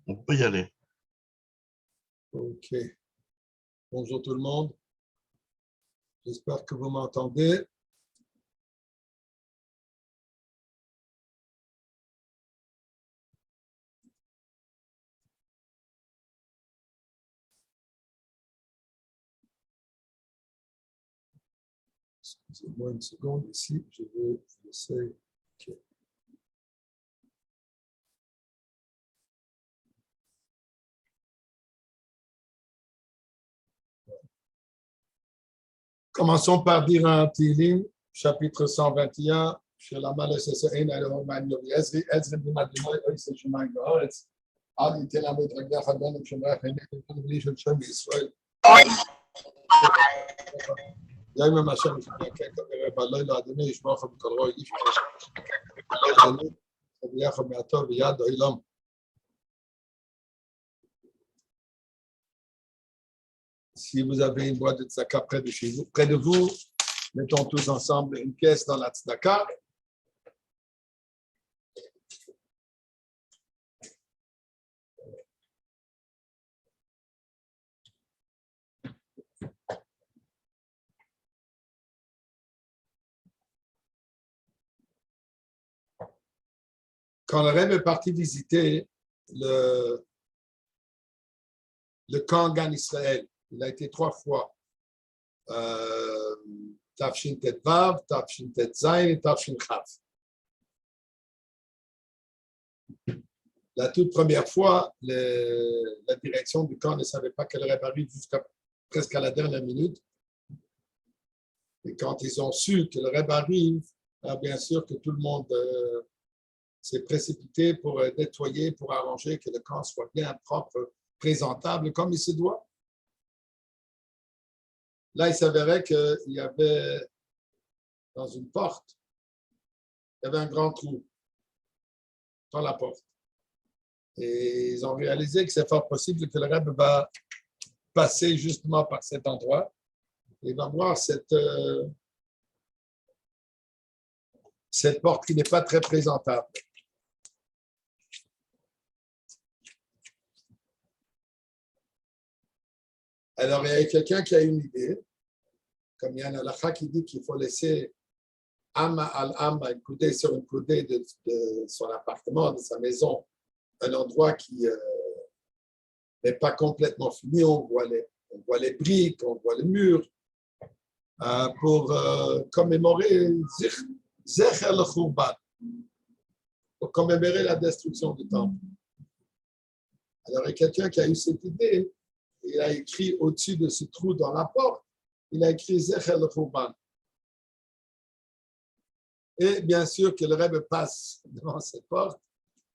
On peut y aller. Ok. Bonjour tout le monde. J'espère que vous m'entendez. Excusez-moi une seconde ici. Je vais essayer. Ok. Commençons par dire un Télim, chapitre 121, sur la malesse et la Romagne de Ezri, Ezri de Madinoy, Oïs et Shumaï Goretz, Ad ite la Medragah Hadon, Shumaï Hanet, Bli של שם ישראל. יום השם בלילה, אדוני ישמע לך בכל רוי, אדוני, וביחד מהטוב ויד העולם. Si vous avez une boîte de tzedaka près de vous, mettons tous ensemble une pièce dans la tzedaka. Quand le Rebbe est parti visiter le camp Gan Israël, il a été 3 fois. Tafshin Tet Vav, Tafshin Tet Zayin et Tafshin Chav. La toute première fois, la direction du camp ne savait pas que le Rebbe arrive jusqu'à presque à la dernière minute. Et quand ils ont su que le Rebbe arrive, bien sûr que tout le monde s'est précipité pour nettoyer, pour arranger que le camp soit bien propre, présentable comme il se doit. Là, il s'avérait qu'il y avait dans une porte, il y avait un grand trou dans la porte. Et ils ont réalisé que c'est fort possible que le Rebbe va passer justement par cet endroit et va voir cette porte qui n'est pas très présentable. Alors, il y a quelqu'un qui a une idée, comme il y a un halakha qui dit qu'il faut laisser Amma al-Amma, une coudée sur une coudée de son appartement, de sa maison, un endroit qui n'est pas complètement fini, on voit les briques, on voit les murs, pour commémorer Zecher al-Khurban, pour commémorer la destruction du temple. Alors, il y a quelqu'un qui a eu cette idée, il a écrit au-dessus de ce trou dans la porte, il a écrit Zecher al-Khurban. Et bien sûr que le Rebbe passe devant cette porte,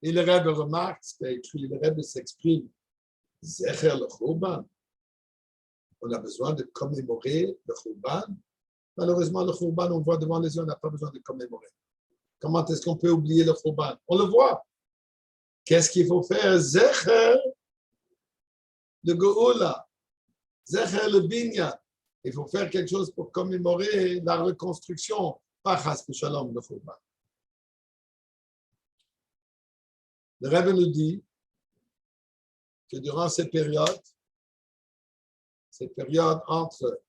et le Rebbe remarque ce qu'il a écrit, le Rebbe s'exprime, Zecher al-Khurban. On a besoin de commémorer le Khurban. Malheureusement, le Khurban, on voit devant les yeux, on n'a pas besoin de commémorer. Comment est-ce qu'on peut oublier le Khurban? On le voit. Qu'est-ce qu'il faut faire? Zecher le Geoula, Zecher le Binyan. Il faut faire quelque chose pour commémorer la reconstruction, pas Chas Shalom, le Khurban. Le Rebbe nous dit que durant cette période entre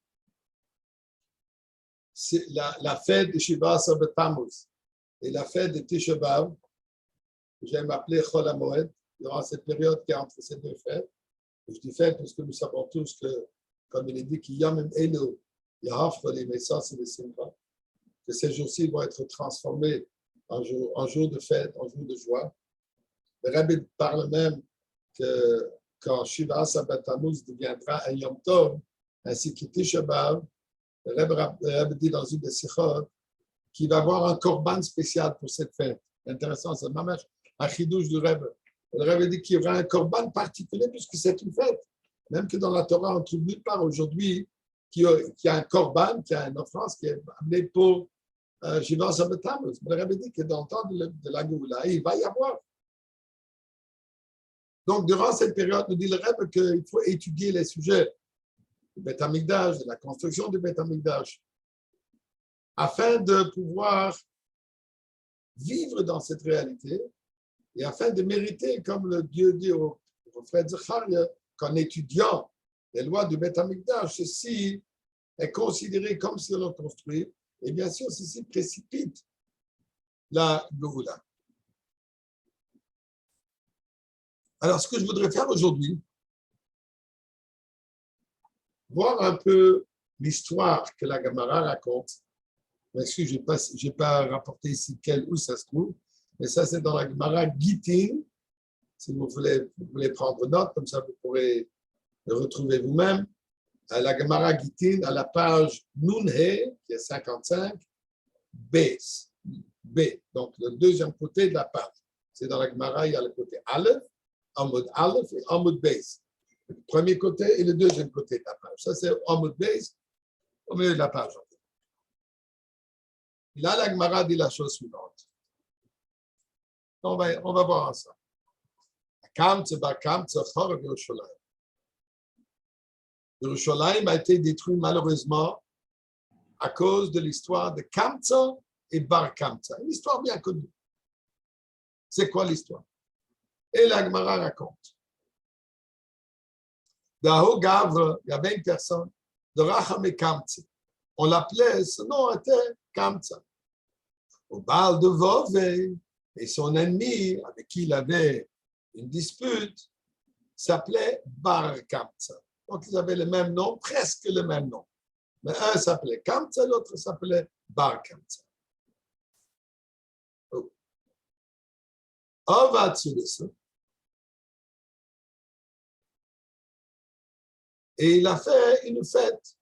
la fête de Shiva Asar B'Tammuz et la fête de Tisha B'Av, que j'aime appeler Chol HaMoed, durant cette période qui est entre ces deux fêtes, je dis fête parce que nous savons tous que, comme il est dit, qu'il y a même Elo, Yahafra, mais ça c'est le Simcha, que ces jours-ci vont être transformés en jour de fête, en jour de joie. Le Rebbe parle même que quand Shiva Asar B'Tammuz deviendra un Yom Tov, ainsi que Tisha B'Av, le Rebbe dit dans une des sikhot qu'il va avoir un korban spécial pour cette fête. Intéressant, c'est même un chidouche du Rebbe. Le Rebbe dit qu'il y aura un korban particulier puisque c'est une fête. Même que dans la Torah, on ne trouve nulle part aujourd'hui qu'il y a un korban, qu'il y a une offrande qui est amenée pour Shiva Asar B'Tammuz. Le Rebbe dit que dans le temps de la Géoula, il va y avoir. Donc, durant cette période, nous dit le Rebbe qu'il faut étudier les sujets du Beth Amikdash, de la construction du Beth Amikdash, afin de pouvoir vivre dans cette réalité et afin de mériter, comme le Dieu dit au mon frère Zacharia, qu'en étudiant les lois du Beth Amikdash, ceci est considéré comme si on l'a construit. Et bien sûr, ceci précipite la Géoula. Alors, ce que je voudrais faire aujourd'hui, voir un peu l'histoire que la Gemara raconte. Excusez, je n'ai pas rapporté ici où ça se trouve, mais ça, c'est dans la Gemara Gittin. Si vous voulez prendre note, comme ça, vous pourrez le retrouver vous-même. À la Gemara Gittin, à la page Nunhe, qui est 55, B. B. Donc, le deuxième côté de la page. C'est dans la Gemara, il y a le côté Aleph, en mode Aleph et en mode base. Le premier côté et le deuxième côté de la page. Ça, c'est en mode base, au milieu de la page. Là, la Gemara dit la chose suivante. On va voir ça. Yerushalayim a été détruit malheureusement à cause de l'histoire de Kamtsa et Bar Kamtsa. Une histoire bien connue. C'est quoi l'histoire? Et la Gemara raconte. D'Aho Gavre, il y avait une personne de Racham et Kamtsa. On l'appelait, son nom était Kamtsa. Au Baal de Vové, et son ennemi, avec qui il avait une dispute, s'appelait Bar Kamtsa. Donc, ils avaient le même nom, presque le même nom. Mais un s'appelait Kamtsa, l'autre s'appelait Bar Kamtsa. On va dessus de ça. Et il a fait une fête.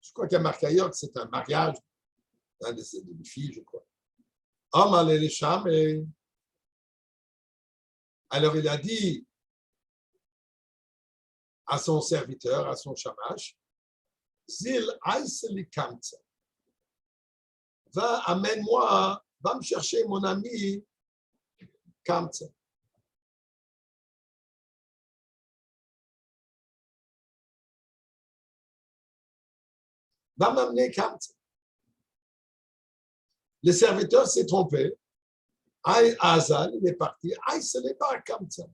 Je crois qu'il y a marqué ailleurs que c'est un mariage d'un de ses demi-filles, je crois. Homme allait les chams et alors il a dit à son serviteur, à son chamash, Zil Aïseli Kamtsa, amène-moi, va me chercher mon ami Kamtsa. Va m'amener Kamtsa. Le serviteur s'est trompé. Azal, il est parti. Ce n'est pas Kamtsa.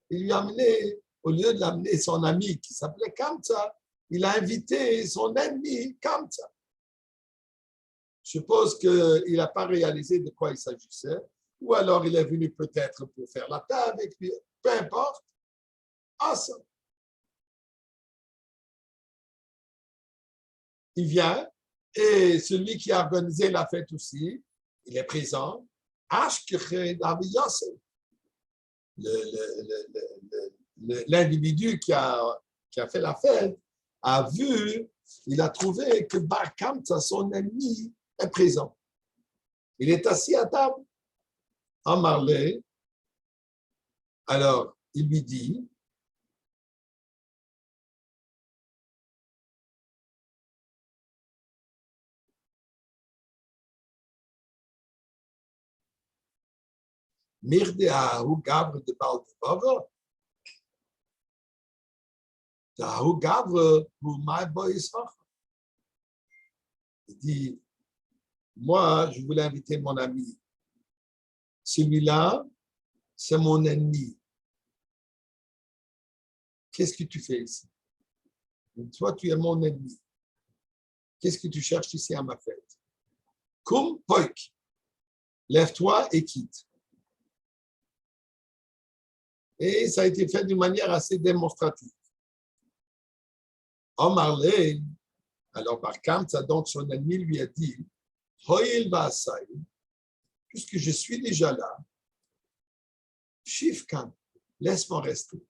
Il lui a amené, au lieu de l'amener son ami qui s'appelait Kamtsa, il a invité son ennemi Kamtsa. Je suppose qu'il n'a pas réalisé de quoi il s'agissait, ou alors il est venu peut-être pour faire la table avec lui, peu importe. Ça. Il vient, et celui qui a organisé la fête aussi, il est présent. L'individu qui a fait la fête a vu, il a trouvé que Bar Kamtsa, son ennemi, est présent. Il est assis à table, en Marley. Alors, il lui dit, Mirdeahu Gavre de Baldebava. Dahu Gavre pour my boy. Il dit, moi, je voulais inviter mon ami. Celui-là, c'est mon ennemi. Qu'est-ce que tu fais ici? Toi, tu es mon ennemi. Qu'est-ce que tu cherches ici à ma fête? Kum poik. Lève-toi et quitte. Et ça a été fait d'une manière assez démonstrative. Omarley, alors par Kamtsa, donc son ennemi lui a dit, Hoil Vasai, puisque je suis déjà là, Shifkan, laisse-moi rester.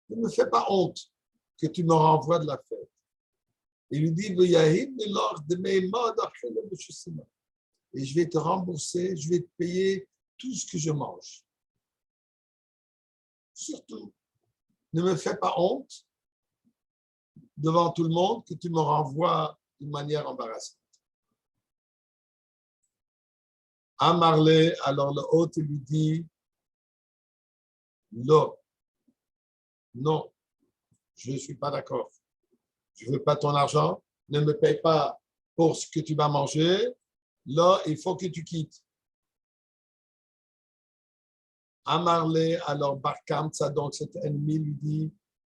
Ne me fais pas honte que tu me renvoies de la fête. Il lui dit, et je vais te rembourser, je vais te payer tout ce que je mange. Surtout, ne me fais pas honte devant tout le monde que tu me renvoies d'une manière embarrassante. À Marley, alors le hôte lui dit, non, je ne suis pas d'accord. Je ne veux pas ton argent, ne me paye pas pour ce que tu vas manger. Là, il faut que tu quittes. Amarle, alors Bar-Kamtsa, donc cet ennemi lui dit,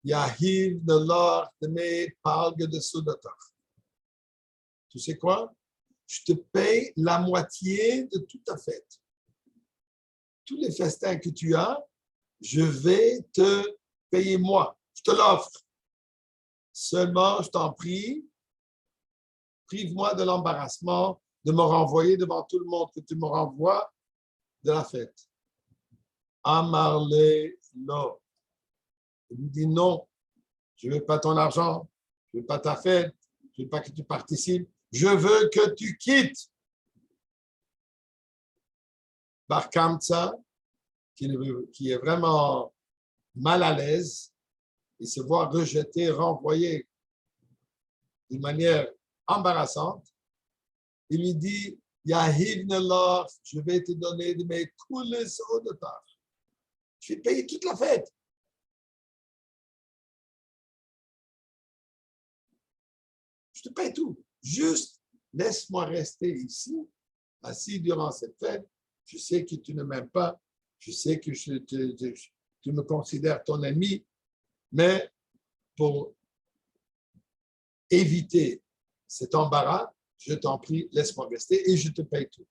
Yahiv de l'or de mes palgues de Soudatar. Tu sais quoi? Je te paye la moitié de toute ta fête. Tous les festins que tu as, je vais te payer moi. Je te l'offre. Seulement, je t'en prie, prive-moi de l'embarrassement de me renvoyer devant tout le monde, que tu me renvoies de la fête. Amarle, non. Il lui dit non, je ne veux pas ton argent, je ne veux pas ta fête, je ne veux pas que tu participes, je veux que tu quittes. Bar-Kamtsa, qui est vraiment mal à l'aise, il se voit rejeté, renvoyé d'une manière embarrassante. Il lui dit, Yahiv Nelor, je vais te donner de mes coules de tard. Je vais payer toute la fête. Je te paye tout. Juste, laisse-moi rester ici, assis durant cette fête. Je sais que tu ne m'aimes pas. Je sais que tu me considères ton ami. Mais pour éviter cet embarras, je t'en prie, laisse-moi rester et je te paye tout.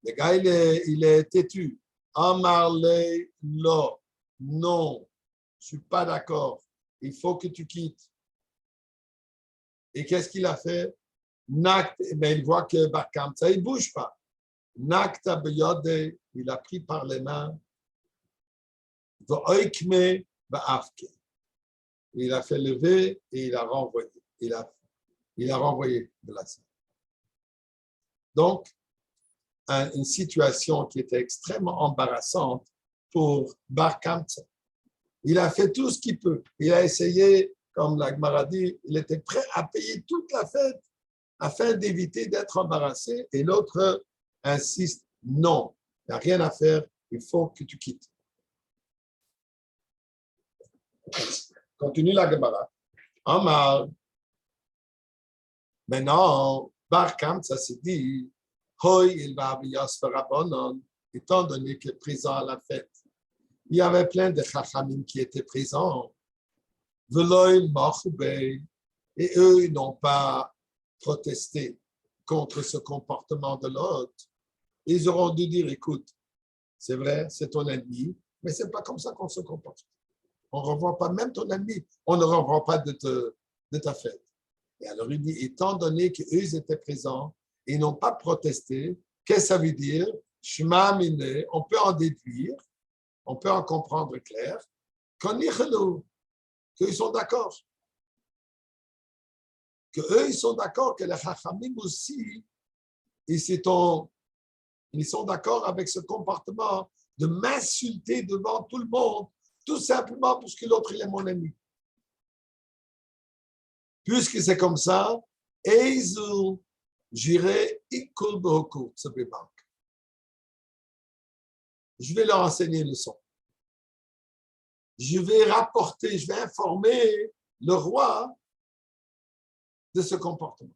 Le gars, il est têtu. Amarle, lo, non, je ne suis pas d'accord. Il faut que tu quittes. Et qu'est-ce qu'il a fait? Mais il voit que Bar-Kamtsa, il ne bouge pas. Nakta beyode, il a pris par les mains. Vo'oikme ba'afke. Il a fait lever et il a renvoyé. Il a renvoyé de la scène. Donc, une situation qui était extrêmement embarrassante pour Bar-Kamtsa. Il a fait tout ce qu'il peut. Il a essayé, comme la Gemara dit, il était prêt à payer toute la fête afin d'éviter d'être embarrassé. Et l'autre insiste, non, il n'y a rien à faire, il faut que tu quittes. Continue la Gemara. Amar, maintenant, Bar-Kamtsa s'est dit, Hoy, il va étant donné que présent à la fête, il y avait plein de chachamim qui étaient présents. Et eux, ils n'ont pas protesté contre ce comportement de l'autre. Ils auront dû dire, écoute, c'est vrai, c'est ton ennemi, mais ce n'est pas comme ça qu'on se comporte. On ne renvoie pas même ton ennemi, on ne renvoie pas de ta fête. Et alors il dit, étant donné qu'eux, ils étaient présents, ils n'ont pas protesté, qu'est-ce que ça veut dire? Shema mine, on peut en déduire, on peut en comprendre clair, qu'ils sont d'accord. Qu'eux, ils sont d'accord, que les Chachamim aussi, ils sont d'accord avec ce comportement de m'insulter devant tout le monde, tout simplement parce que l'autre, il est mon ami. Puisque c'est comme ça, j'irai ikul b'hokut, ce banque. Je vais leur enseigner une leçon. Je vais rapporter, je vais informer le roi de ce comportement.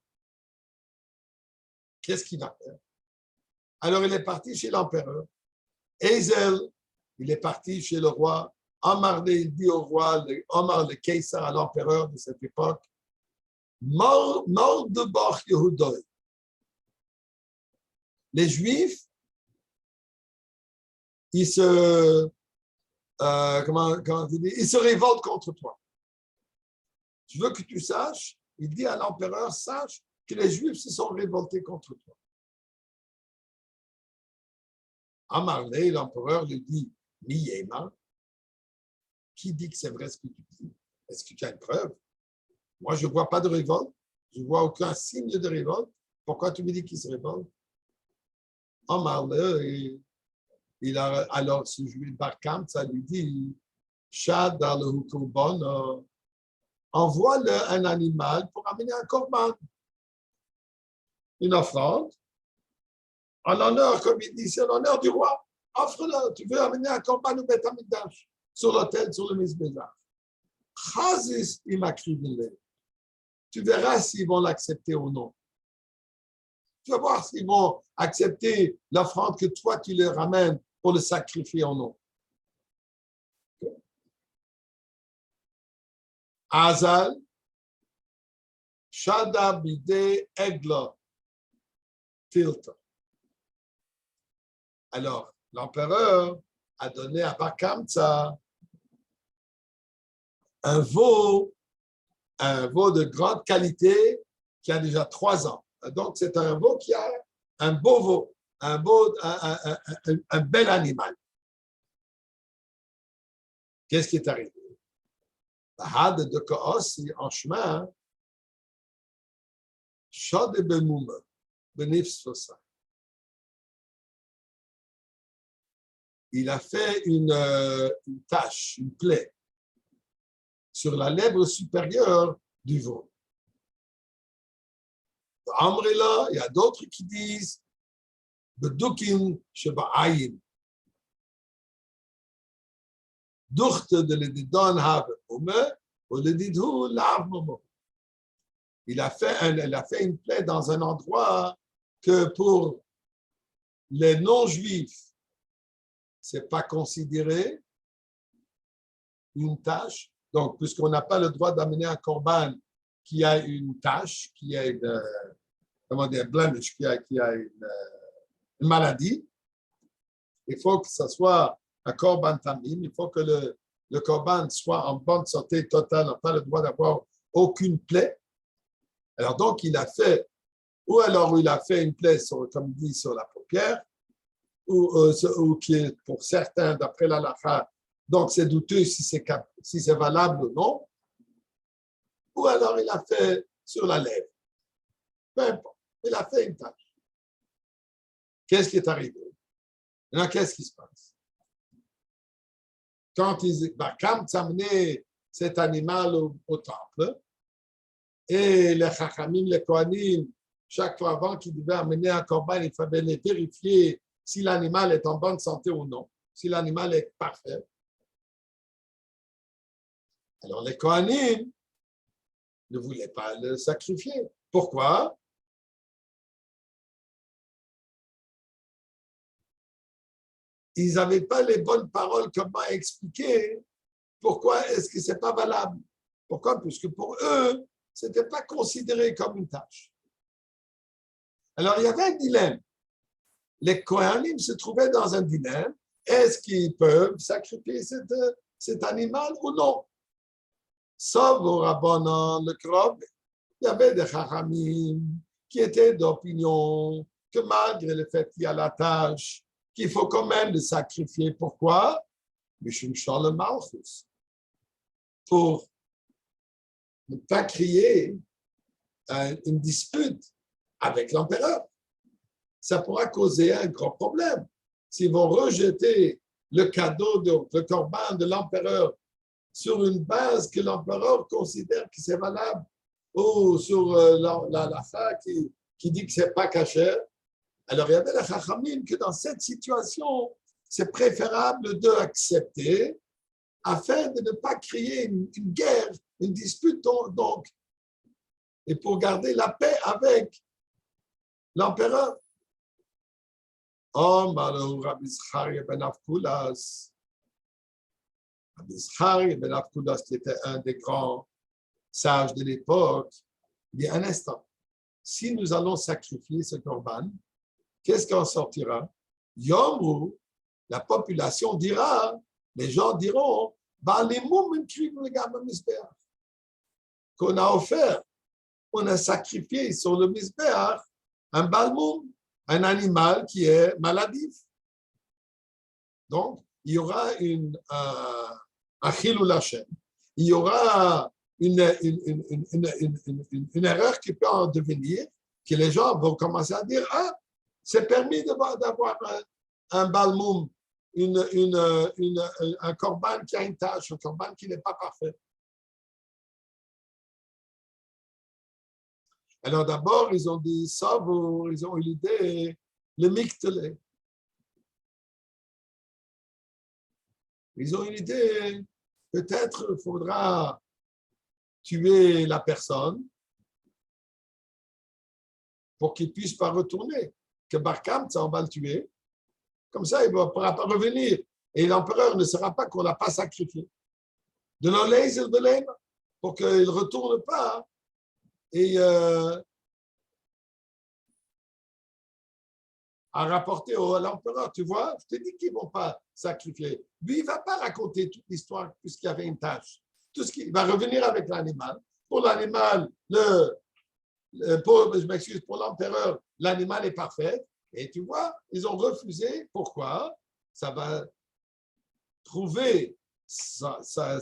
Qu'est-ce qu'il va faire? Alors, il est parti chez l'empereur. Ezel, il est parti chez le roi. Omar, il dit au roi, Omar le Kaysar, à l'empereur de cette époque, mort de Bar Yehudoy. Les Juifs, ils se révoltent contre toi. Je veux que tu saches, il dit à l'empereur, sache que les Juifs se sont révoltés contre toi. Amarlé, l'empereur lui dit, Miyema, qui dit que c'est vrai ce que tu dis? Est-ce que tu as une preuve? Moi, je ne vois pas de révolte. Je ne vois aucun signe de révolte. Pourquoi tu me dis qu'il se révolte? Amarlé, alors, ce juif Bar-Kamtsa, ça lui dit, Shad dans le Hukubon, envoie-le un animal pour amener un korban, une offrande, en l'honneur, comme il dit, c'est l'honneur du roi. Offre-le, tu veux amener un korban au Beth Amikdash, sur l'autel, sur le Mizbeach. Chazis imakrivile. Tu verras s'ils vont l'accepter ou non. Tu vas voir s'ils vont accepter l'offrande que toi, tu leur ramènes pour le sacrifier en nom. Azal, Shada Bide Egla Tilta. Alors, l'empereur a donné à Bar Kamsa un veau de grande qualité qui a déjà 3 ans. Donc, c'est un veau qui a un beau veau, un bel animal. Qu'est-ce qui est arrivé? Had de Koos, en chemin, Shad et Bemoum, Benif Sosa. Il a fait une tache, une plaie, sur la lèvre supérieure du veau. Amrela, il y a d'autres qui disent Bedukin Sheba'ayin. Duchte de l'Edidon Have Ume, ou l'Edidou Lav Momo. Il a fait une plaie dans un endroit que pour les non-juifs, ce n'est pas considéré une tâche. Donc, puisqu'on n'a pas le droit d'amener un corban qui a une tâche, qui a une, comment dire, blemish, qui a une maladie, il faut que ce soit un corban tamim, il faut que le corban soit en bonne santé totale, n'a pas le droit d'avoir aucune plaie. Alors donc, il a fait, ou alors il a fait une plaie, comme dit, sur la paupière, ou qui est pour certains, d'après la halakha, donc c'est douteux si c'est valable ou non, ou alors il a fait sur la lèvre. Peu importe, il a fait une tâche. Qu'est-ce qui est arrivé? Maintenant, qu'est-ce qui se passe? Quand Bakam amené cet animal au temple, et les chachamim, les kohanim, chaque fois avant qu'ils devaient amener un corban, il fallait vérifier si l'animal est en bonne santé ou non, si l'animal est parfait. Alors les kohanim ne voulaient pas le sacrifier. Pourquoi? Ils n'avaient pas les bonnes paroles, comment expliquer pourquoi est-ce que ce n'est pas valable. Pourquoi? Puisque pour eux, ce n'était pas considéré comme une tâche. Alors, il y avait un dilemme. Les Kohanim se trouvaient dans un dilemme. Est-ce qu'ils peuvent sacrifier cet animal ou non? Sauf au Rabbanan, le Krob, il y avait des Chachamim qui étaient d'opinion que malgré le fait qu'il y a la tâche, qu'il faut quand même le sacrifier. Pourquoi? Mishum Shalom Malchus. Pour ne pas créer une dispute avec l'empereur. Ça pourra causer un grand problème. S'ils vont rejeter le cadeau, le corban de l'empereur sur une base que l'empereur considère que c'est valable, ou sur la fin qui dit que ce n'est pas caché, alors il y avait la chachamim que dans cette situation, c'est préférable d'accepter afin de ne pas créer une guerre, une dispute, donc, et pour garder la paix avec l'empereur. Oh, malheur, Rabbi Zachariah ben Avkulas. Rabbi Zachariah ben Avkulas, qui était un des grands sages de l'époque, dit un instant, si nous allons sacrifier ce corban, qu'est-ce qu'en sortira? Yomru, la population dira, les gens diront, qu'on a offert, on a sacrifié sur le misbéach un balmoum, un animal qui est maladif. Donc, il y aura un chilul Hashem. Il y aura une erreur qui peut en devenir, que les gens vont commencer à dire, ah, c'est permis d'avoir un balmoum, un corban qui a une tâche, un corban qui n'est pas parfait. Alors d'abord, ils ont dit ça, ils ont eu l'idée, le mictelé. Ils ont eu l'idée, peut-être il faudra tuer la personne pour qu'il ne puisse pas retourner. Que Bar Kamsa, on va le tuer. Comme ça, il ne pourra pas revenir. Et l'empereur ne saura pas qu'on ne l'a pas sacrifié. De l'olaise et de l'aime, pour qu'il ne retourne pas. Et à rapporter à l'empereur, tu vois, je te dis qu'ils ne vont pas sacrifier. Lui, il ne va pas raconter toute l'histoire puisqu'il y avait une tâche. Tout ce qui va revenir avec l'animal. Pour l'animal, je m'excuse, pour l'empereur, l'animal est parfait. Et tu vois, ils ont refusé. Pourquoi? Ça va trouver cette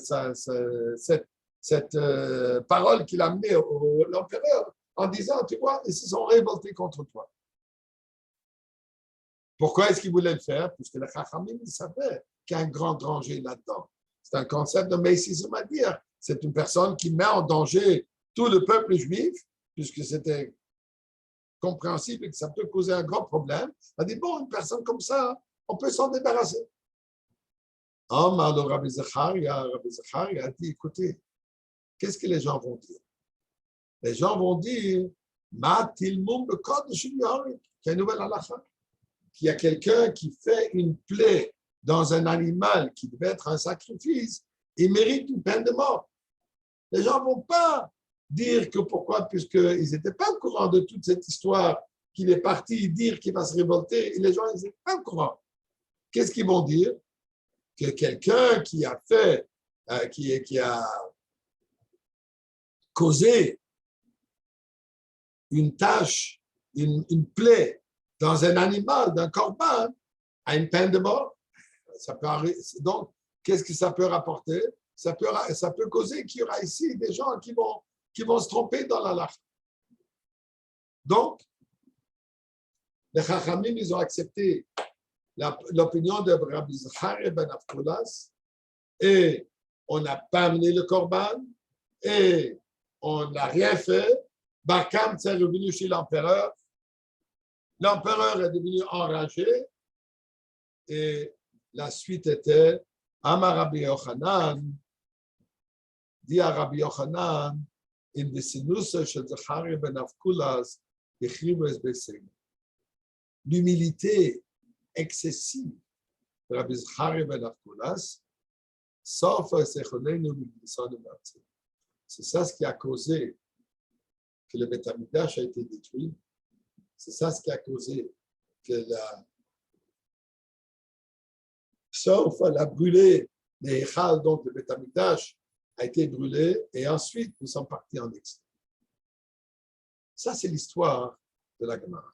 parole qu'il a amenée à l'empereur en disant, tu vois, ils se sont révoltés contre toi. Pourquoi est-ce qu'ils voulaient le faire? Puisque les Chachamim savaient qu'il y a un grand danger là-dedans. C'est un concept de Messiisme à dire. C'est une personne qui met en danger tout le peuple juif, puisque c'était compréhensible et que ça peut causer un grand problème. On a dit, bon, une personne comme ça, on peut s'en débarrasser. Alors Rabbi Zacharia a dit, écoutez, qu'est-ce que les gens vont dire? Les gens vont dire, qu'il y a une nouvelle halakha, qu'il y a quelqu'un qui fait une plaie dans un animal qui devait être un sacrifice, il mérite une peine de mort. Les gens ne vont pas dire que pourquoi, puisqu'ils n'étaient pas au courant de toute cette histoire, qu'il est parti dire qu'il va se révolter, et les gens n'étaient pas au courant. Qu'est-ce qu'ils vont dire? Que quelqu'un qui a fait, qui a causé une tâche, une plaie dans un animal, d'un corban, a une peine de mort. Ça peut arriver. Donc, qu'est-ce que ça peut rapporter? Ça peut causer qu'il y aura ici des gens qui vont se tromper dans la lache. Donc, les Chachamim, ils ont accepté l'opinion de Rabbi Zacharia ben Avkolas et on n'a pas amené le corban et on n'a rien fait. Barkam est revenu chez l'empereur. L'empereur est devenu enragé et la suite était Amar Rabbi Yochanan, dit à Rabbi Yochanan, in the sinusa shel Zacharia ben Avkolas, l'humilité excessive de Rabbi Zacharia ben Avkolas, sauf c'est ça ce qui a causé que le Beth Amikdash a été détruit. C'est ça ce qui a causé que sauf elle a brûlé les Echal, donc le Beth Amikdash a été brûlé et ensuite nous sommes partis en exil. Ça, c'est l'histoire de la Gemara.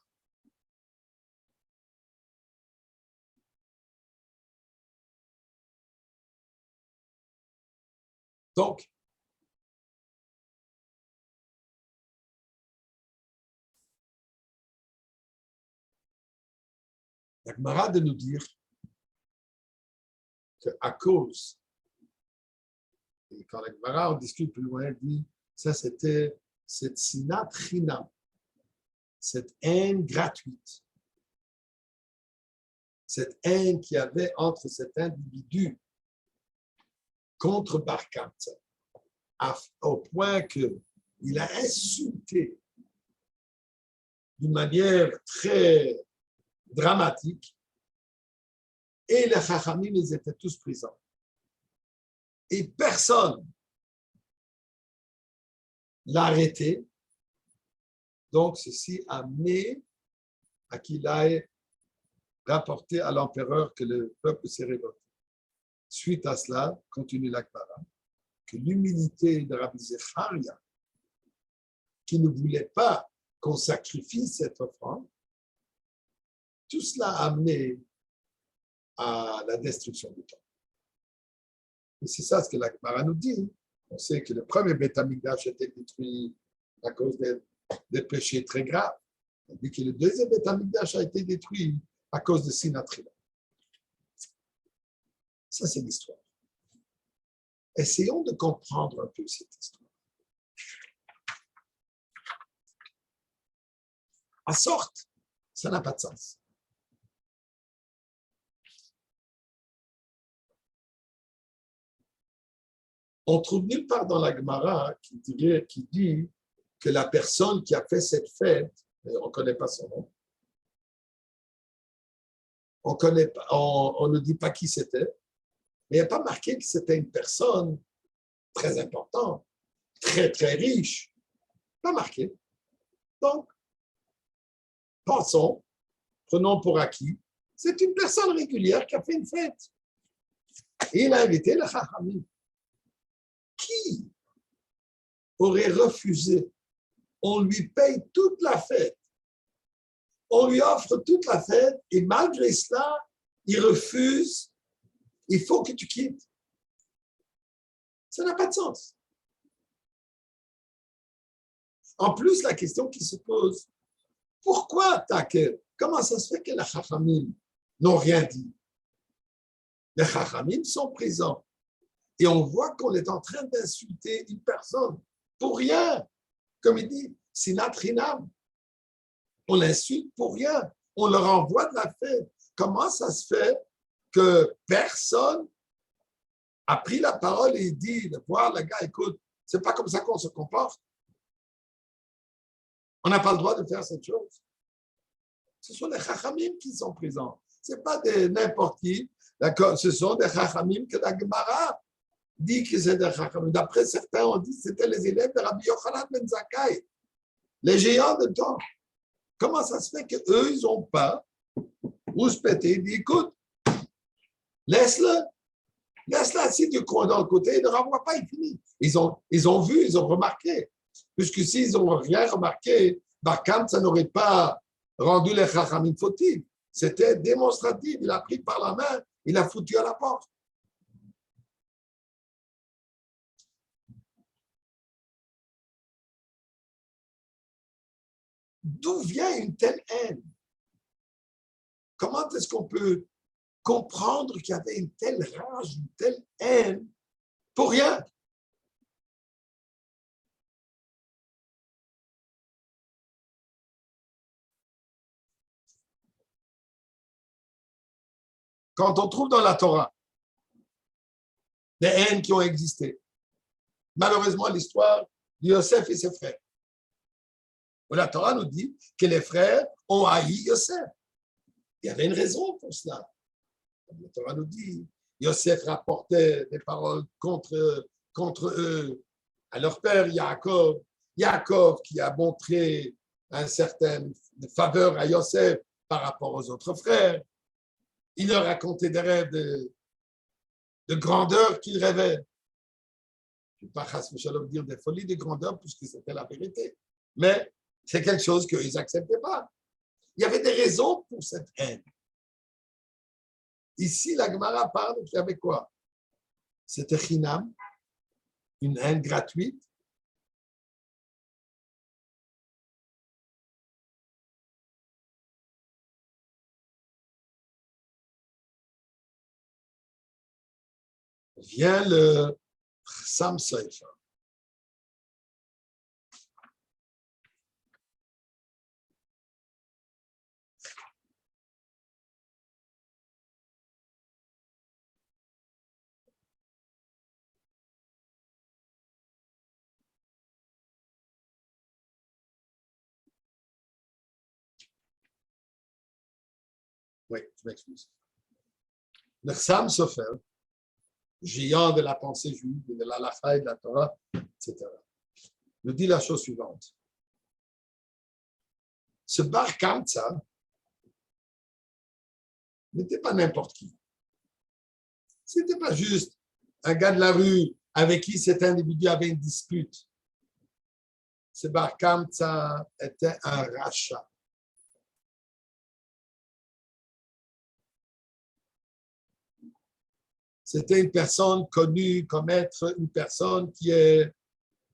Donc, la Gemara de nous dire qu'à cause, et quand la Gemara en discute plus loin, elle dit, ça c'était cette sinat chinam, cette haine gratuite, cette haine qu'il y avait entre cet individu contre Barkam, au point qu'il a insulté d'une manière très dramatique, et les Chachamim, ils étaient tous présents. Et personne l'a arrêté. Donc, ceci a amené à qu'il aille rapporter à l'empereur que le peuple s'est révolté. Suite à cela, continue la Gemara, que l'humilité de Rabbi Zacharia, qui ne voulait pas qu'on sacrifie cette offrande, tout cela a amené à la destruction du temple. Et c'est ça ce que la Gemara nous dit. On sait que le premier Beth Amikdash a été détruit à cause des péchés très graves. Tandis que le deuxième Beth Amikdash a été détruit à cause de Sinat Chila. Ça, c'est l'histoire. Essayons de comprendre un peu cette histoire. En sorte, ça n'a pas de sens. On trouve nulle part dans la Gemara qui dit que la personne qui a fait cette fête, on ne connaît pas son nom, On connaît pas, on ne dit pas qui c'était, mais il n'y a pas marqué que c'était une personne très importante, très, très riche. Pas marqué. Donc, pensons, prenons pour acquis, c'est une personne régulière qui a fait une fête. Et il a invité le Chachamim. Qui aurait refusé? On lui paye toute la fête. On lui offre toute la fête et malgré cela, il refuse. Il faut que tu quittes. Ça n'a pas de sens. En plus, la question qui se pose, pourquoi Taker? Comment ça se fait que les Chachamim n'ont rien dit? Les Chachamim sont présents. Et on voit qu'on est en train d'insulter une personne pour rien. Comme il dit, sinat chinam. On l'insulte pour rien. On leur envoie de la fête. Comment ça se fait que personne a pris la parole et dit, de voir le gars, écoute, c'est pas comme ça qu'on se comporte. On n'a pas le droit de faire cette chose. Ce sont les Chachamim qui sont présents. Ce n'est pas n'importe qui. D'accord? Ce sont des Chachamim que la Gemara dit que c'est des Chachamim. D'après certains, on dit que c'était les élèves de Rabbi Yochanan ben Zakkai, les géants de temps. Comment ça se fait qu'eux, ils n'ont pas rouspété? Ils disent, écoute, laisse-le assis du coin dans le côté, ne renvoie pas, il finit. Ils ont vu, ils ont remarqué. Puisque s'ils n'ont rien remarqué, Barkam, ça n'aurait pas rendu les Chachamim fautifs. C'était démonstratif. Il a pris par la main, il a foutu à la porte. D'où vient une telle haine? Comment est-ce qu'on peut comprendre qu'il y avait une telle rage, une telle haine pour rien? Quand on trouve dans la Torah des haines qui ont existé, malheureusement l'histoire de Yosef et ses frères. La Torah nous dit que les frères ont haï Yosef. Il y avait une raison pour cela. La Torah nous dit, Yosef rapportait des paroles contre eux à leur père Yaakov. Yaakov qui a montré une certaine faveur à Yosef par rapport aux autres frères. Il leur racontait des rêves de grandeur qu'il rêvait. Je ne vais pas dire des folies de grandeur puisque c'était la vérité. Mais c'est quelque chose qu'ils n'acceptaient pas. Il y avait des raisons pour cette haine. Ici, la Gemara parle qu'il y avait quoi? C'était chinam, une haine gratuite. Vient le Sam Sefer. Oui, je m'excuse. Le Sam Sefer, géant de la pensée juive, de la halakha et de la Torah, etc., nous dit la chose suivante. Ce Bar Kamtsa n'était pas n'importe qui. Ce n'était pas juste un gars de la rue avec qui cet individu avait une dispute. Ce Bar Kamtsa était un rachat. C'était une personne connue comme être une personne qui est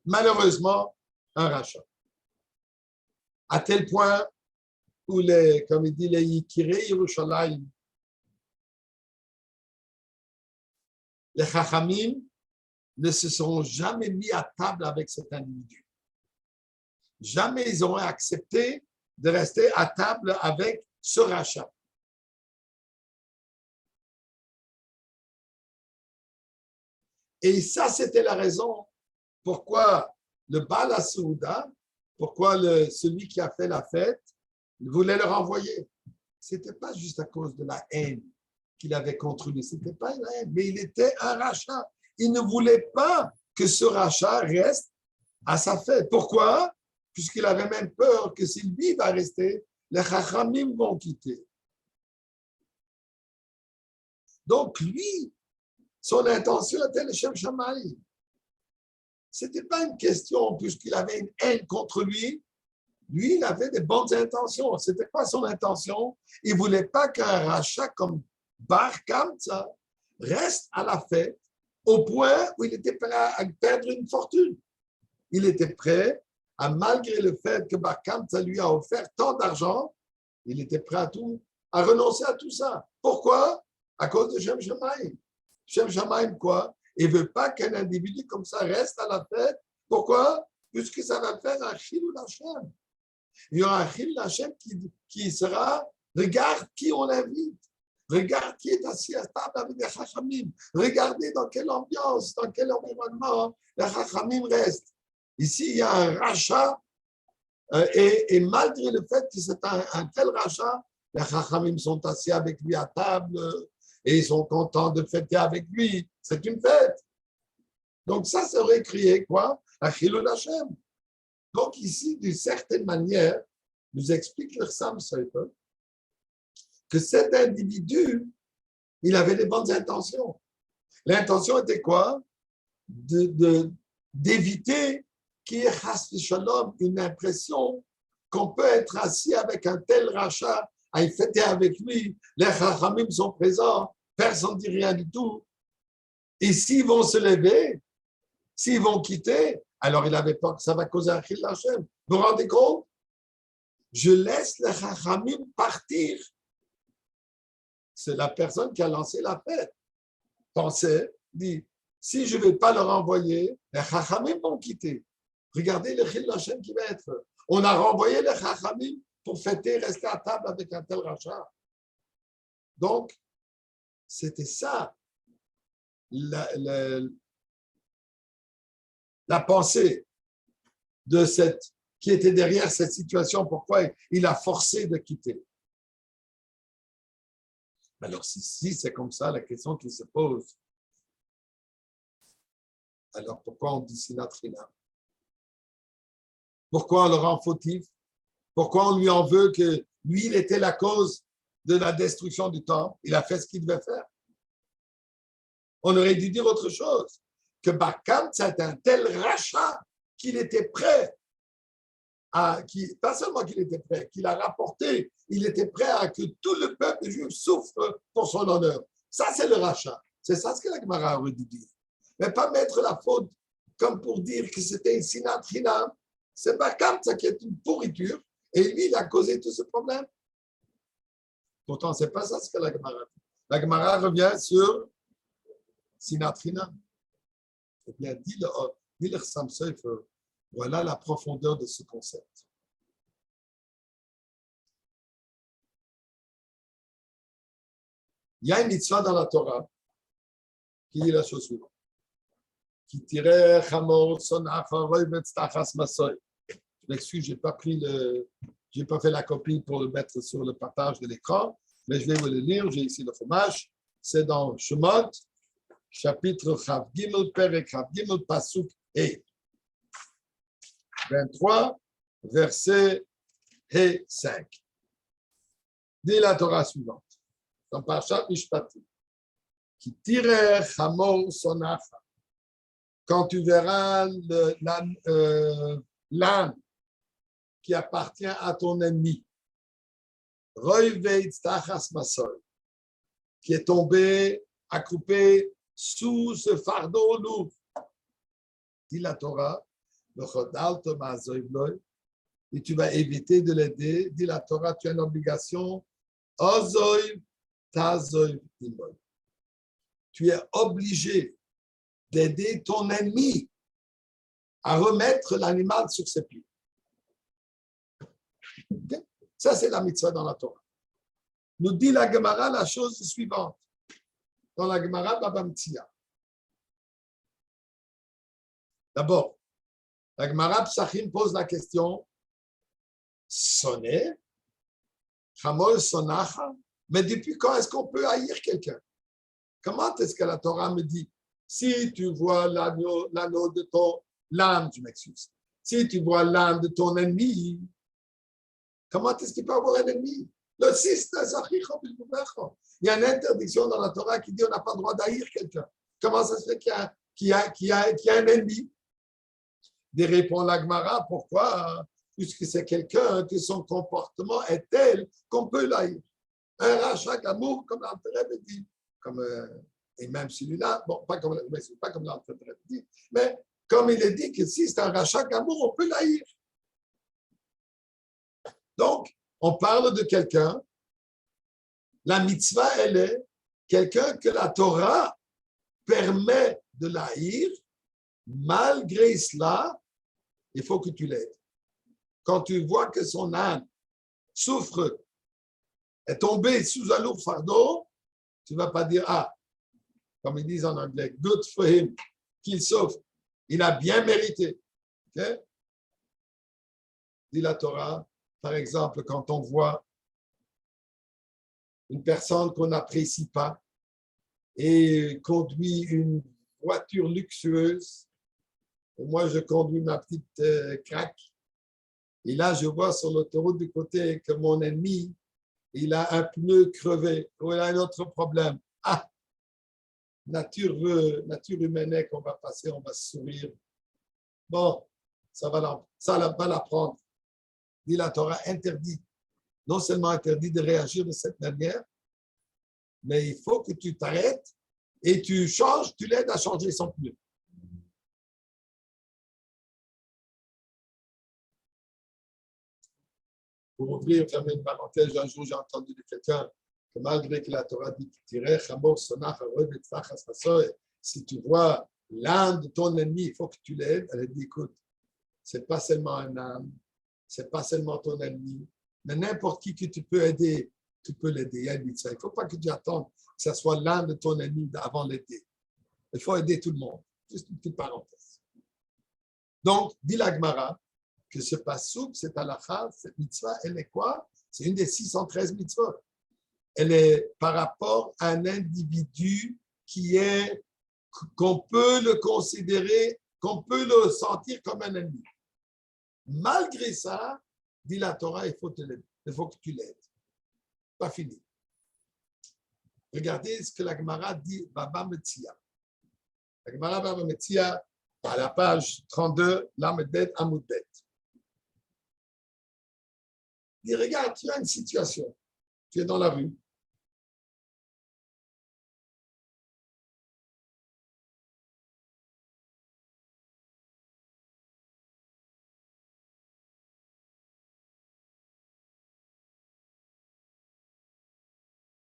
malheureusement un rachat. À tel point où comme il dit, les Yikirei Yerushalayim, les Chachamim ne se sont jamais mis à table avec cet individu. Jamais ils auraient accepté de rester à table avec ce rachat. Et ça, c'était la raison pourquoi le Baal HaSouda, pourquoi celui qui a fait la fête, voulait le renvoyer. ce n'était pas juste à cause de la haine qu'il avait contre lui, ce n'était pas une haine, mais il était un rachat. Il ne voulait pas que ce rachat reste à sa fête. Pourquoi? Puisqu'il avait même peur que si lui va rester, les Chachamim vont quitter. Donc lui, son intention était le Shem Shamaï. Ce n'était pas une question, puisqu'il avait une haine contre lui. Lui, il avait des bonnes intentions. C'était quoi son intention? Il ne voulait pas qu'un rachat comme Bar Kamsa reste à la fête au point où il était prêt à perdre une fortune. Il était prêt, malgré le fait que Bar Kamsa lui a offert tant d'argent, il était prêt à renoncer à tout ça. Pourquoi? À cause de Shem Shamaïm. Shem Shamaïm, quoi? Il ne veut pas qu'un individu comme ça reste à la fête. Pourquoi? Puisque ça va faire un chilou Hashem. Il y aura un chilou Hashem qui sera, regarde qui on invite. Regarde qui est assis à table avec les Chachamim. Regardez dans quelle ambiance, dans quel environnement les Chachamim restent. Ici, il y a un rachat. Et malgré le fait que c'est un tel rachat, les Chachamim sont assis avec lui à table et ils sont contents de fêter avec lui. C'est une fête. Donc ça serait crié quoi? Achilul Hashem. Donc ici, d'une certaine manière, nous explique le Sam Sefer que cet individu, il avait des bonnes intentions. L'intention était quoi? D'éviter qu'il y ait chas v'shalom une impression qu'on peut être assis avec un tel rachat, à y fêter avec lui, les chachamim sont présents, personne ne dit rien du tout. Et s'ils vont se lever, s'ils vont quitter, alors il avait peur que ça va causer un chil Hashem. Vous vous rendez compte? Je laisse les chachamim partir. C'est la personne qui a lancé la fête. Pensez, dit, si je ne vais pas leur envoyer, les chachamim vont quitter. Regardez le chil Hashem qui va être. On a renvoyé les chachamim pour fêter, rester à table avec un tel rachat. Donc, c'était ça, la pensée de qui était derrière cette situation, pourquoi il a forcé de quitter. Alors, si c'est comme ça, la question qui se pose, alors pourquoi on dit Sinat Chinam? Pourquoi on le rend fautif? Pourquoi on lui en veut que lui, il était la cause de la destruction du temple? Il a fait ce qu'il devait faire. On aurait dû dire autre chose. Que Barkam, c'est un tel rachat qu'il était prêt pas seulement qu'il était prêt, qu'il a rapporté, il était prêt à que tout le peuple juif souffre pour son honneur. Ça, c'est le rachat. C'est ça ce que la Gemara aurait dû dire. Mais pas mettre la faute comme pour dire que c'était une sinat chinam. C'est Barkam, ça qui est une pourriture. Et lui, il a causé tout ce problème. Pourtant, ce n'est pas ça ce que la Gemara dit. La Gemara revient sur sinat chinam. Eh bien, dit le Chassam Sofer, voilà la profondeur de ce concept. Il y a une mitzvah dans la Torah qui dit la chose suivante. Qui tirait Chamor son acharoy v'tztachas masoy. Je m'excuse, j'ai pas fait la copie pour le mettre sur le partage de l'écran, mais je vais vous le lire. J'ai ici le fromage. C'est dans Shemot, chapitre Chav Gimel, Perek Chav Gimel, Pasuk et 23, verset et 5. Dit la Torah suivante, dans Parashat Mishpatim, qui tire Chamor Sonacha, quand tu verras l'âne qui appartient à ton ennemi, Roy Veitz Tachas Masoy, qui est tombé, accroupé sous ce fardeau lourd, dit la Torah, et tu vas éviter de l'aider. Dit la Torah, tu as une obligation. Tu es obligé d'aider ton ennemi à remettre l'animal sur ses pieds. Okay? Ça, c'est la mitzvah dans la Torah. Nous dit la Gemara la chose suivante. Dans la Gemara Baba Metzia. D'abord, la Gemara Psachim pose la question, sonné, Chamol sonacha. Mais depuis quand est-ce qu'on peut haïr quelqu'un? Comment est-ce que la Torah me dit, si tu vois l'anneau de l'âme, je m'excuse, si tu vois l'âme de ton ennemi, comment est-ce qu'il peut avoir un ennemi? Le 6, il y a une interdiction dans la Torah qui dit on n'a pas le droit d'haïr quelqu'un. Comment ça se fait qu'il y a un ennemi? Il répond la Gemara, pourquoi? Puisque c'est quelqu'un que son comportement est tel qu'on peut l'haïr. Un rachat d'amour, comme l'Alter dit, et même celui-là, bon, pas comme l'Alter dit, mais comme il est dit que si c'est un rachat d'amour, on peut l'haïr. Donc, on parle de quelqu'un, la mitzvah, elle est quelqu'un que la Torah permet de l'haïr, malgré cela, il faut que tu l'aides. Quand tu vois que son âme souffre, est tombé sous un lourd fardeau, tu ne vas pas dire, ah, comme ils disent en anglais, good for him, qu'il souffre. Il a bien mérité. Okay? Dit la Torah, par exemple, quand on voit une personne qu'on n'apprécie pas et conduit une voiture luxueuse, et moi je conduis ma petite crack, et là je vois sur l'autoroute du côté que mon ennemi, il a un pneu crevé, ou il a un autre problème. Ah, nature humaine qu'on va passer, on va sourire. Bon, ça va l'apprendre. Dit la Torah, interdit. Non seulement interdit de réagir de cette manière, mais il faut que tu t'arrêtes et tu changes, tu l'aides à changer son pneu. Pour ouvrir, fermer une parenthèse, un jour j'ai entendu de quelqu'un que malgré que la Torah dit si tu vois l'âme de ton ennemi, il faut que tu l'aides. Elle a dit, écoute, c'est pas seulement un âme, c'est pas seulement ton ennemi, mais n'importe qui que tu peux aider, tu peux l'aider. Il ne faut pas que tu attendes que ce soit l'âme de ton ennemi avant l'aider. Il faut aider tout le monde. Juste une petite parenthèse. Donc, dit la Gemara, que ce passouk, cette halakha, cette mitzvah, elle est quoi? C'est une des 613 mitzvahs. Elle est par rapport à un individu qu'on peut le considérer, qu'on peut le sentir comme un ennemi. Malgré ça, dit la Torah, il faut que tu l'aides. Pas fini. Regardez ce que la Gemara dit, Baba Metzia. La Gemara Baba Metzia, à la page 32, Lamedet Amoudbet. Il dit, regarde, tu as une situation. Tu es dans la rue.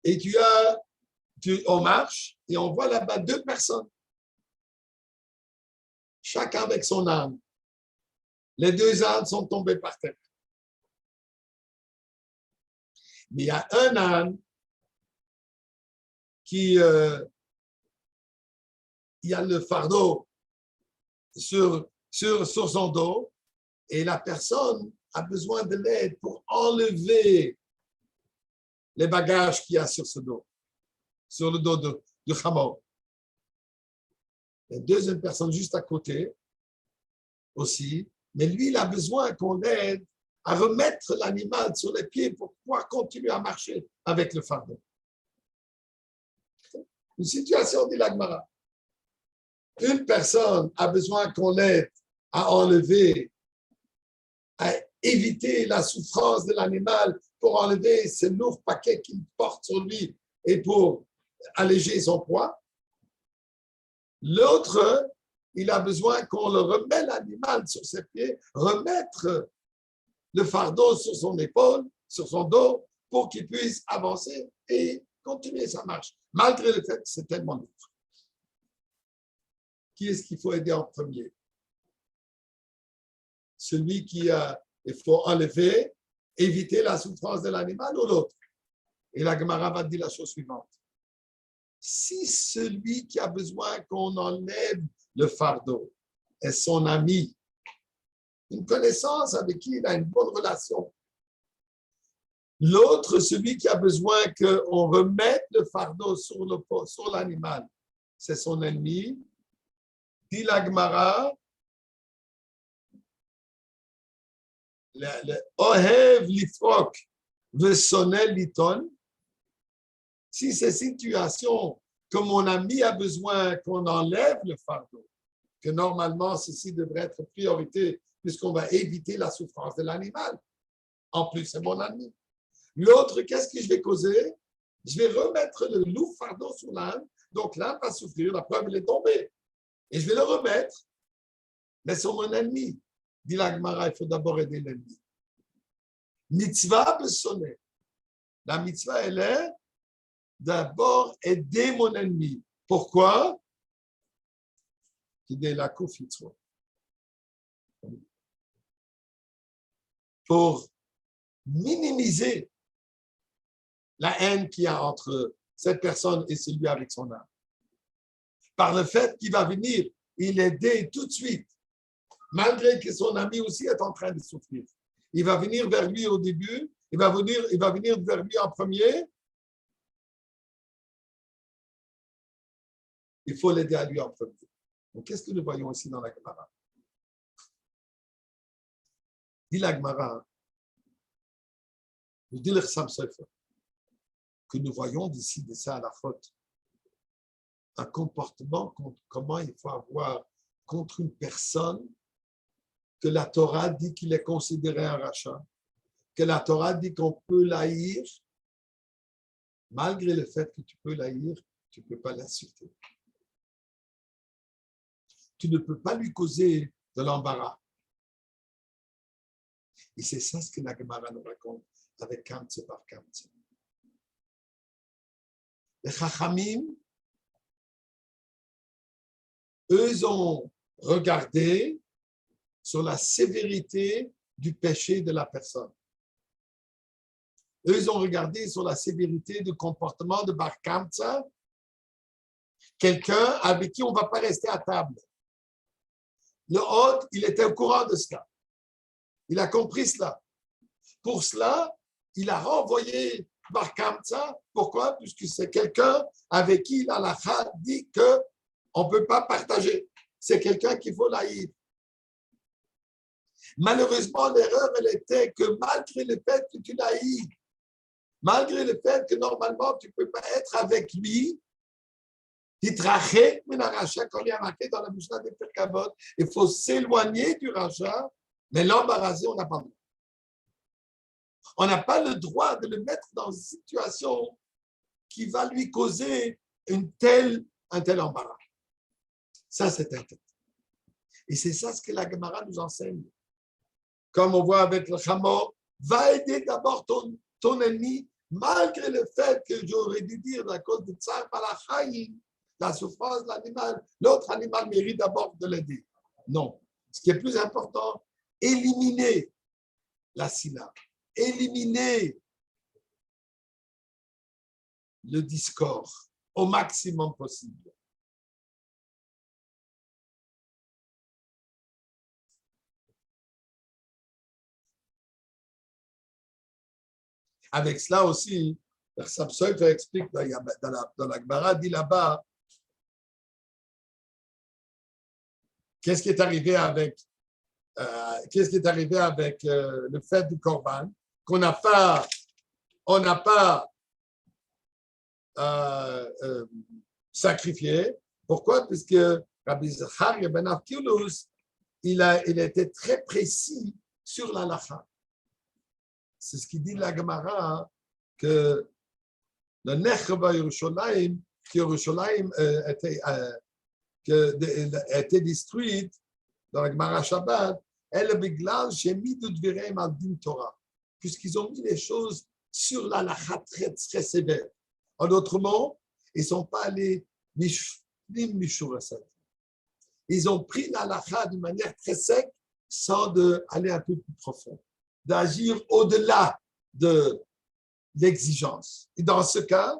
Et on marche et on voit là-bas 2 personnes. Chacun avec son âne. Les 2 ânes sont tombés par terre. Mais il y a un âne qui il y a le fardeau sur son dos et la personne a besoin de l'aide pour enlever les bagages qu'il y a sur ce dos, sur le dos du chameau. La deuxième personne juste à côté aussi, mais lui, il a besoin qu'on l'aide à remettre l'animal sur les pieds pour pouvoir continuer à marcher avec le fardeau. Une situation, dit la Gemara. Une personne a besoin qu'on l'aide à enlever, à éviter la souffrance de l'animal pour enlever ce lourd paquet qu'il porte sur lui et pour alléger son poids. L'autre, il a besoin qu'on le remette l'animal sur ses pieds, remettre le fardeau sur son épaule, sur son dos, pour qu'il puisse avancer et continuer sa marche, malgré le fait que c'est tellement lourd. Qui est-ce qu'il faut aider en premier? Celui il faut enlever, éviter la souffrance de l'animal ou l'autre? Et la Gemara va dire la chose suivante. Si celui qui a besoin qu'on enlève le fardeau est son ami, une connaissance avec qui il a une bonne relation, L'autre, celui qui a besoin qu'on remette le fardeau sur l'animal, c'est son ennemi. Dit la Gemara, le Ohev lifrok vesonel liton. Si c'est situation que mon ami a besoin qu'on enlève le fardeau, que normalement ceci devrait être priorité puisqu'on va éviter la souffrance de l'animal. En plus, c'est mon ami. L'autre, qu'est-ce que je vais causer? Je vais remettre le lourd fardeau sur l'âne, donc l'âne va souffrir, la preuve, il est tombé. Et je vais le remettre, mais c'est mon ennemi. Dit la Gemara, il faut d'abord aider l'ennemi. Mitzvah besonné. La mitzvah, elle est d'abord aider mon ennemi. Pourquoi? Pour minimiser la haine qu'il y a entre cette personne et celui avec son âme. Par le fait qu'il va venir, il aider tout de suite, malgré que son ami aussi est en train de souffrir. Il va venir vers lui au début, il va venir vers lui en premier. Il faut l'aider à lui en premier. Donc, qu'est-ce que nous voyons ici dans la Gemara? Dit la Gemara, nous dit le Chassam Sofer, que nous voyons d'ici de ça à la faute un comportement, comment il faut avoir contre une personne que la Torah dit qu'il est considéré un rachat, que la Torah dit qu'on peut l'haïr, malgré le fait que tu peux l'haïr, tu ne peux pas l'insulter. Tu ne peux pas lui causer de l'embarras. Et c'est ça ce que la Gemara nous raconte avec Kamtse par Kamtse. Les Chachamim, eux ont regardé sur la sévérité du péché de la personne. Eux ont regardé sur la sévérité du comportement de Bar Kamtsa, quelqu'un avec qui on ne va pas rester à table. Le hôte, il était au courant de cela. Il a compris cela. Pour cela, il a renvoyé Bar Kamtsa. Pourquoi? Puisque c'est quelqu'un avec qui l'Halakha dit qu'on ne peut pas partager. C'est quelqu'un qu'il faut l'haïr. Malheureusement, l'erreur, elle était que malgré le fait que tu l'haïs, malgré le fait que normalement, tu ne peux pas être avec lui, il faut s'éloigner du rachat, mais l'embarrasser, on n'a pas le droit. On n'a pas le droit de le mettre dans une situation qui va lui causer un tel embarras. Ça, c'est interdit. Et c'est ça ce que la Gemara nous enseigne. Comme on voit avec le Chamor, va aider d'abord ton ennemi, malgré le fait que j'aurais dû dire à cause de Tsar Balachayim, la souffrance de l'animal, l'autre animal mérite d'abord de l'aider. Non. Ce qui est plus important, éliminer la syllabe, éliminer le discord au maximum possible. Avec cela aussi, le Chassam Sofer explique dans la Gemara, dit là-bas, qu'est-ce qui est arrivé avec le fait du Corban, qu'on n'a pas, sacrifié. Pourquoi? Puisque Rabbi Zacharia ben Arkelos, il était très précis sur la lacha. C'est ce qu'il dit la Gemara, que le Necheva Yerushalayim, que Yerushalayim était détruite dans la Gemara Shabbat, elle est biglal chez Midudvirem al Din Torah, puisqu'ils ont mis les choses sur la lacha très, très sévère. En d'autres mots, ils ne sont pas allés ils ont pris la lacha d'une manière très sec, sans aller un peu plus profond, d'agir au-delà de l'exigence. Et dans ce cas,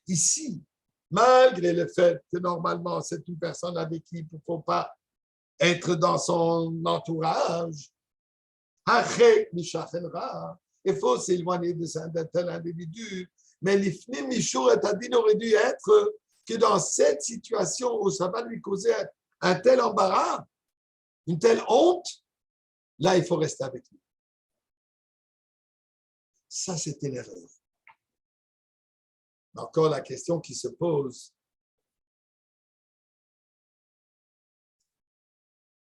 ici, malgré le fait que normalement c'est une personne avec qui il ne faut pas être dans son entourage, il faut s'éloigner d'un tel individu. Mais l'ifnim mishur et adin aurait dû être que dans cette situation où ça va lui causer un tel embarras, une telle honte, là, il faut rester avec lui. Ça, c'était l'erreur. Encore la question qui se pose,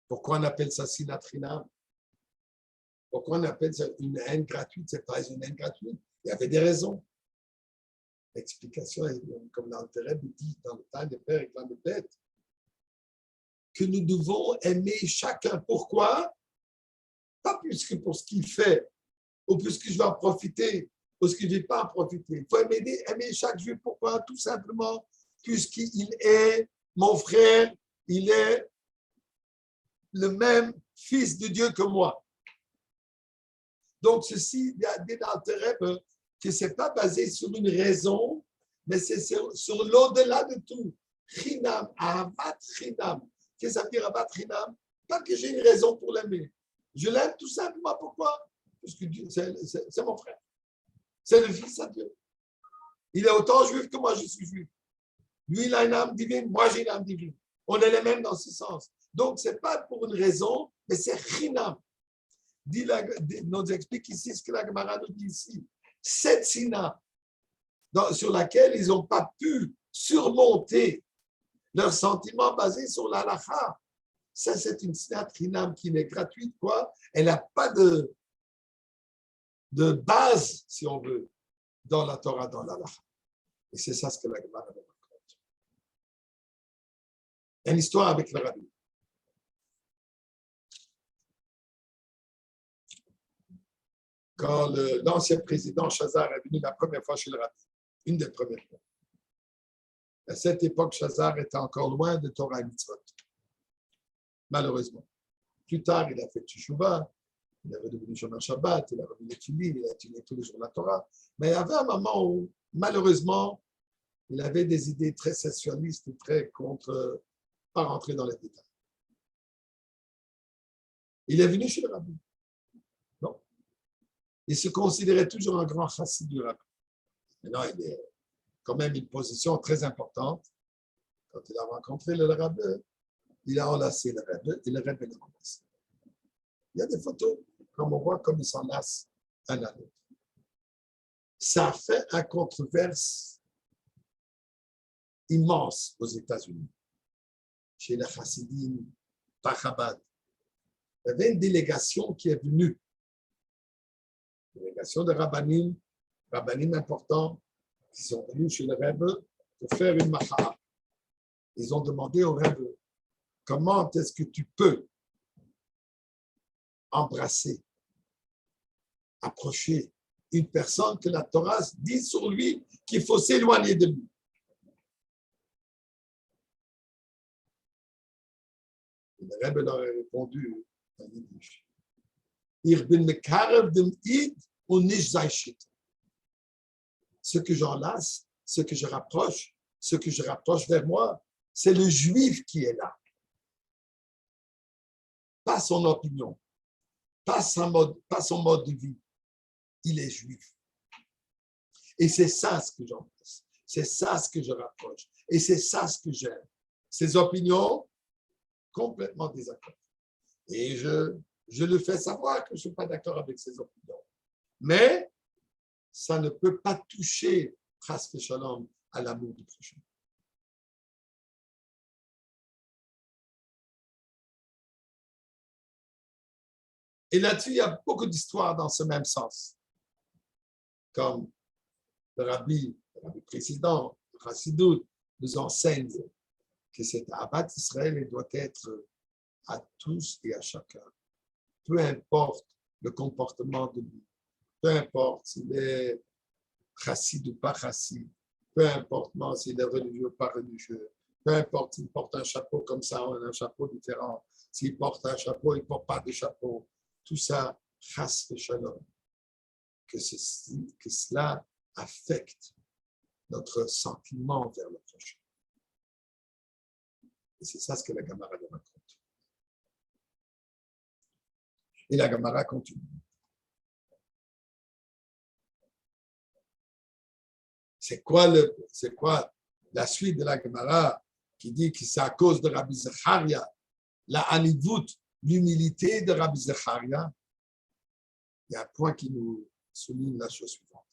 pourquoi on appelle ça sinatrinam? Pourquoi on appelle ça une haine gratuite? C'est pas une haine gratuite. Il y avait des raisons. L'explication est, comme l'Alter Rebbe dit dans le temps des pères et des bêtes, que nous devons aimer chacun. Pourquoi? Pas plus que pour ce qu'il fait, ou plus que je vais en profiter, ou ce que je ne vais pas en profiter. Il faut aimer chaque juif. Pourquoi? Tout simplement, puisqu'il est mon frère, il est le même fils de Dieu que moi. Donc, ceci, il y a des intérêts que ce n'est pas basé sur une raison, mais c'est sur l'au-delà de tout. Chinam, ahavat chinam. Qu'est-ce que ça veut dire ahavat chinam? Pas que j'ai une raison pour l'aimer. Je l'aime tout simplement. Pourquoi? Parce que c'est mon frère. C'est le fils à Dieu. Il est autant juif que moi, je suis juif. Lui, il a une âme divine, moi, j'ai une âme divine. On est les mêmes dans ce sens. Donc, ce n'est pas pour une raison, mais c'est chinam. Nous explique ici ce que la Gemara nous dit ici. Cette sina sur laquelle ils n'ont pas pu surmonter leurs sentiments basés sur la halakha. Ça, c'est une sina chinam qui n'est gratuite, quoi. Elle n'a pas de base, si on veut, dans la Torah, dans la halakha. Et c'est ça ce que la Gemara nous raconte. Il y a une histoire avec le rabbi. Quand l'ancien président Chazar est venu la première fois chez le rabbi, une des premières fois. À cette époque, Chazar était encore loin de Torah et Mitzvot, malheureusement. Plus tard, il a fait Teshuvah, il est redevenu Shomer Shabbat, il a remis les Tfilim, il a étudié tous les jours la Torah. Mais il y avait un moment où, malheureusement, il avait des idées très sessionnistes, très contre, pas rentrer dans les détails. Il est venu chez le rabbi. Non. Il se considérait toujours un grand chassid du rabbi. Maintenant, il est quand même une position très importante. Quand il a rencontré le rabbi, il a enlacé le rabbi et le rabbi l'a enlacé. Il y a des photos, comme on voit, comme ils s'enlacent un à l'autre. Ça a fait une controverse immense aux États-Unis, chez les Chassidim, par Chabad. Il y avait une délégation qui est venue, une délégation de rabbanim importants, qui sont venus chez le Rebbe pour faire une macha. Ils ont demandé au Rebbe, comment est-ce que tu peux embrasser, approcher une personne que la Torah dit sur lui qu'il faut s'éloigner de lui. Et le Rebbe leur a répondu en yiddish. Ich bin mekarev dem id und nicht sei shit. Ce que j'enlace, ce que je rapproche vers moi, c'est le juif qui est là. Pas son opinion, pas son mode de vie. Il est juif. Et c'est ça ce que j'embrasse. C'est ça ce que je rapproche. Et c'est ça ce que j'aime. Ses opinions, complètement désaccord. Et je le fais savoir que je ne suis pas d'accord avec ses opinions. Mais ça ne peut pas toucher, presque shalom, à l'amour du prochain. Et là-dessus, il y a beaucoup d'histoires dans ce même sens. Comme le rabbi précédent, Chassidut, nous enseigne que cet Ahavat Israël doit être à tous et à chacun. Peu importe le comportement de lui, peu importe s'il est chassid ou pas chassid, peu importe s'il est religieux ou pas religieux, peu importe s'il porte un chapeau comme ça ou un chapeau différent, s'il porte un chapeau, il ne porte pas de chapeau. Tout ça, chas et shalom. Que cela affecte notre sentiment vers le prochain. Et c'est ça ce que la Gemara nous raconte. Et la Gemara continue. C'est quoi la suite de la Gemara qui dit que c'est à cause de Rabbi Zecharia, la Hanivut, l'humilité de Rabbi Zecharia? Il y a un point qui nous souligne la chose suivante.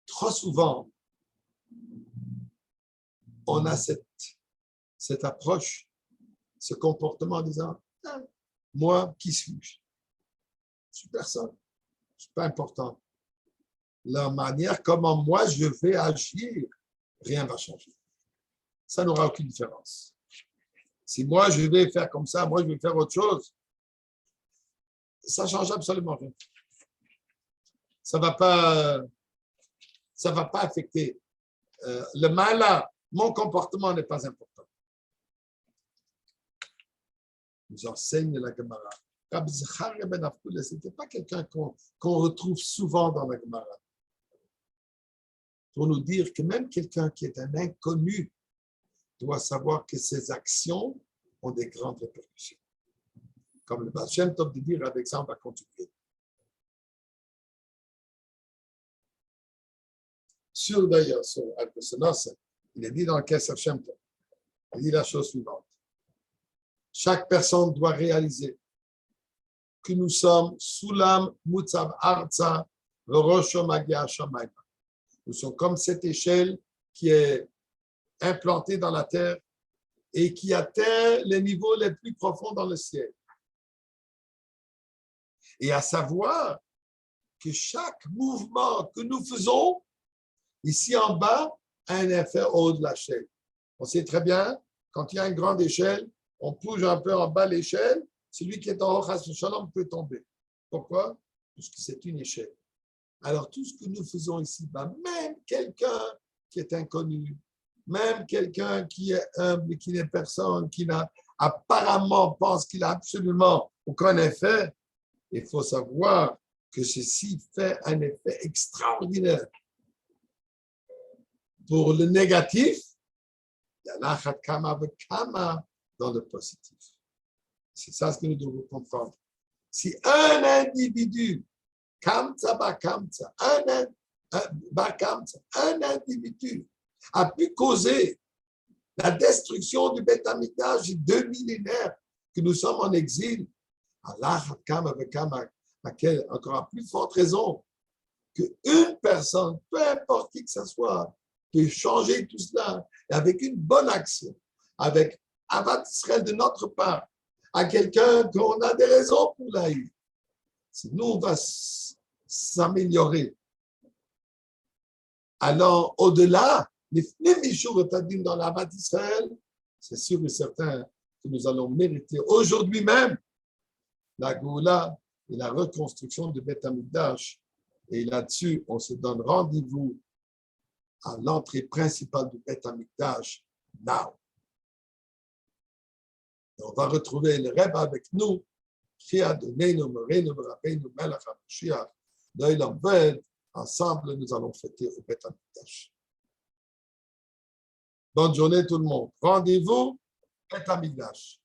Trop souvent, on a cette approche, ce comportement en disant ah, moi, qui suis-je? Je suis personne, je ne suis pas important. La manière comment moi je vais agir, rien ne va changer. Ça n'aura aucune différence. Si moi je vais faire comme ça, moi je vais faire autre chose, ça ne change absolument rien. Ça ne va pas affecter. Le mal, mon comportement n'est pas important. Nous enseigne la Gemara. Rabbi Zecharia ben Avkula, ce n'était pas quelqu'un qu'on retrouve souvent dans la Gemara. Pour nous dire que même quelqu'un qui est un inconnu doit savoir que ses actions ont des grandes répercussions. Comme le Baal Shem Tov de dire, avec ça on va continuer. D'ailleurs, sur Al-Kosenos, il est dit dans le Kesef Shem Tov, il dit la chose suivante. Chaque personne doit réaliser que nous sommes Sulam Mutzav Arza V'Rosho Magia Shamayma. Nous sommes comme cette échelle qui est implantée dans la terre et qui atteint les niveaux les plus profonds dans le ciel. Et à savoir que chaque mouvement que nous faisons ici en bas a un effet haut de l'échelle. On sait très bien, quand il y a une grande échelle, on bouge un peu en bas l'échelle, celui qui est en haut, Chas Shalom, peut tomber. Pourquoi? Parce que c'est une échelle. Alors, tout ce que nous faisons ici-bas, même quelqu'un qui est inconnu, même quelqu'un qui est humble, qui n'est personne, qui n'a apparemment pense qu'il n'a absolument aucun effet, il faut savoir que ceci fait un effet extraordinaire. Pour le négatif, il y en a kama dans le positif. C'est ça ce que nous devons comprendre. Si un individu, un individu a pu causer la destruction du Beth Amikdash 2 millénaires que nous sommes en exil, Allah à quelle encore à plus forte raison qu'une personne, peu importe qui que ce soit, peut changer tout cela avec une bonne action, avec Avat Israël de notre part, à quelqu'un qu'on a des raisons pour l'haïr. Si nous, on va s'améliorer, alors au-delà, les Mishur-Tadim dans l'Avat Israël, c'est sûr et certain que nous allons mériter aujourd'hui même la Goula et la reconstruction de Beth Amikdash. Et là-dessus, on se donne rendez-vous à l'entrée principale du Beth Amikdash, now. Et on va retrouver le Rebbe avec nous, qui a donné nos Moreno, Rabbeinu, Melech HaMashiach, d'Olam Ved. Ensemble, nous allons fêter au Beth Amikdash. Bonne journée tout le monde. Rendez-vous, Beth Amikdash.